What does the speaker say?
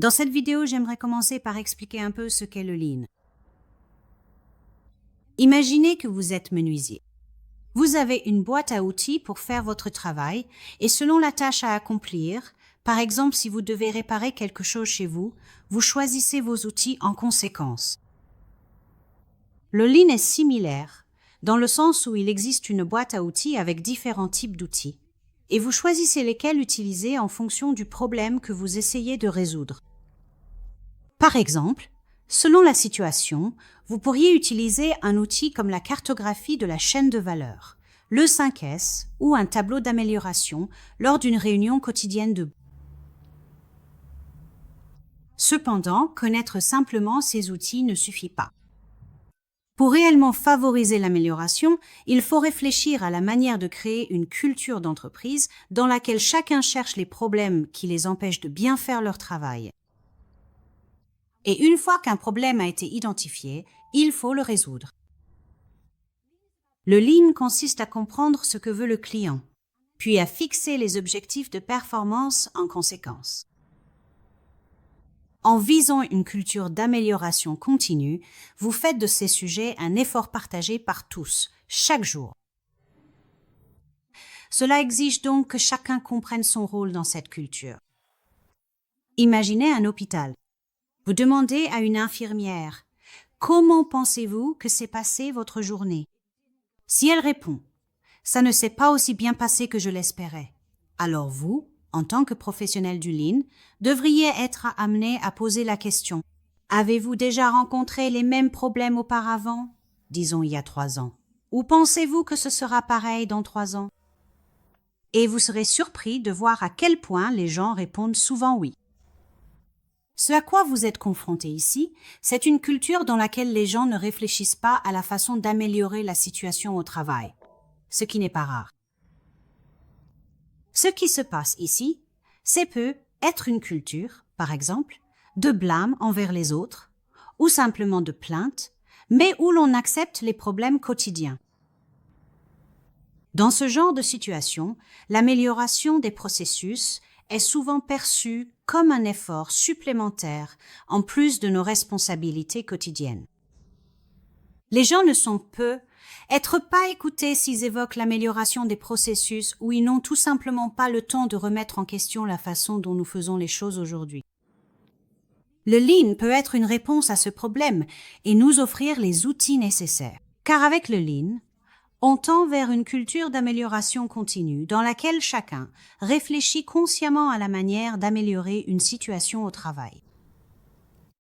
Dans cette vidéo, j'aimerais commencer par expliquer un peu ce qu'est le Lean. Imaginez que vous êtes menuisier. Vous avez une boîte à outils pour faire votre travail et selon la tâche à accomplir, par exemple si vous devez réparer quelque chose chez vous, vous choisissez vos outils en conséquence. Le Lean est similaire, dans le sens où il existe une boîte à outils avec différents types d'outils, et vous choisissez lesquels utiliser en fonction du problème que vous essayez de résoudre. Par exemple, selon la situation, vous pourriez utiliser un outil comme la cartographie de la chaîne de valeur, le 5S ou un tableau d'amélioration lors d'une réunion quotidienne de. Cependant, connaître simplement ces outils ne suffit pas. Pour réellement favoriser l'amélioration, il faut réfléchir à la manière de créer une culture d'entreprise dans laquelle chacun cherche les problèmes qui les empêchent de bien faire leur travail. Et une fois qu'un problème a été identifié, il faut le résoudre. Le Lean consiste à comprendre ce que veut le client, puis à fixer les objectifs de performance en conséquence. En visant une culture d'amélioration continue, vous faites de ces sujets un effort partagé par tous, chaque jour. Cela exige donc que chacun comprenne son rôle dans cette culture. Imaginez un hôpital. Vous demandez à une infirmière « Comment pensez-vous que s'est passée votre journée ?» Si elle répond « Ça ne s'est pas aussi bien passé que je l'espérais », alors vous, en tant que professionnel du Lean, devriez être amené à poser la question « Avez-vous déjà rencontré les mêmes problèmes auparavant, disons il y a 3 ans, ou pensez-vous que ce sera pareil dans 3 ans ?» Et vous serez surpris de voir à quel point les gens répondent souvent oui. Ce à quoi vous êtes confronté ici, c'est une culture dans laquelle les gens ne réfléchissent pas à la façon d'améliorer la situation au travail, ce qui n'est pas rare. Ce qui se passe ici, c'est peut être une culture, par exemple, de blâme envers les autres, ou simplement de plainte, mais où l'on accepte les problèmes quotidiens. Dans ce genre de situation, l'amélioration des processus est souvent perçue comme un effort supplémentaire en plus de nos responsabilités quotidiennes. Les gens ne sont être pas écoutés s'ils évoquent l'amélioration des processus ou ils n'ont tout simplement pas le temps de remettre en question la façon dont nous faisons les choses aujourd'hui. Le Lean peut être une réponse à ce problème et nous offrir les outils nécessaires. Car avec le Lean, on tend vers une culture d'amélioration continue dans laquelle chacun réfléchit consciemment à la manière d'améliorer une situation au travail.